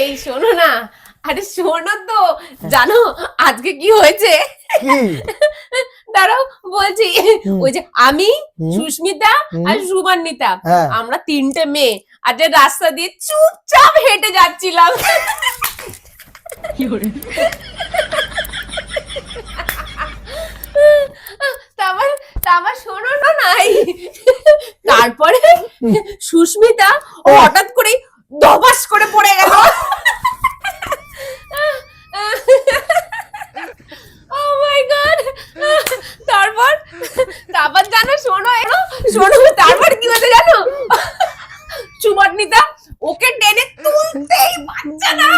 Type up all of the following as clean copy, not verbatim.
এই শোনো না, আরে শোনো তো, জানো আজকে কি হয়েছে? কি? দাঁড়াও বলছি। ওই যে আমি, সুস্মিতা আর সুমান্বিতা, হ্যাঁ। আমরা তিনটে মেয়ে আজ রাস্তা দিয়ে চুপচাপ হেঁটে যাচ্ছিলাম। তারপর শোনো না নাই, তারপরে সুস্মিতা হঠাৎ করে দবাস করে পড়ে গেল। Oh my God! তারপর জানো, শোনো তারপর কি হতে জানো, সুমান্বিতা ওকে টেনে তুলতেই পারছে না।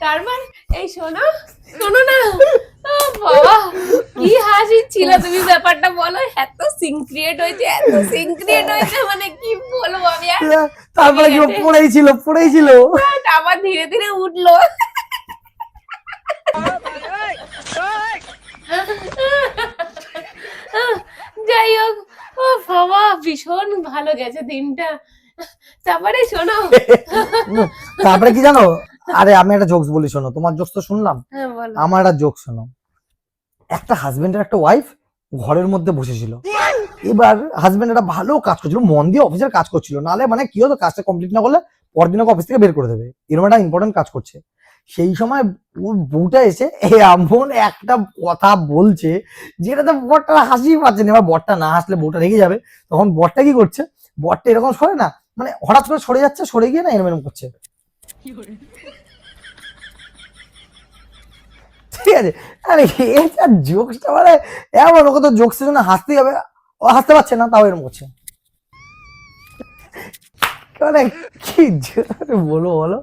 তারপর এই শোনো না, বাবা কি হাসি ছিল, তুমি ব্যাপারটা বলো। এত সিন ক্রিয়েট হয়েছে মানে কি বলবো আমি আর। তারপরে কি পড়েছিল আবার ধীরে ধীরে উঠলো। যাই হোক, ও বাবা ভীষণ ভালো গেছে দিনটা। তারপরে শোনো, তারপরে কি জানো, আরে আমি একটা জোকস বলি, শোনো। তোমার জোকস তো শুনলাম, আমার একটা জোক শোনো। একটা হাজবেন্ড আর একটা ওয়াইফ ঘরের মধ্যে বসেছিল। এবার হাজবেন্ড একটা ভালো কাজ করছিল, মন দিয়ে অফিসের কাজ করছিল, নাহলে মানে কি হতো, কাজটা কমপ্লিট না করলে পরদিন ওকে অফিস থেকে বের করে দেবে, এরকম একটা ইম্পর্টেন্ট কাজ করছে। সেই সময় ওর বউটা এসে এমন একটা কথা বলছে যেটাতে বরটা হাসি পাচ্ছে না। এবার বরটা না হাসলে বউটা রেগে যাবে, তখন বরটা কি করছে, বরটা এরকম সরে না, মানে হঠাৎ করে সরে যাচ্ছে, সরে গিয়ে না এরকম করছে, ঠিক আছে। আরে এটা জোকসটা মানে এমন, ওকে তো জোকসের জন্য হাসতেই হবে, ও হাসতে পারছে না, তাও এরকম করছে। মানে কি বলো বলো।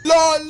LOL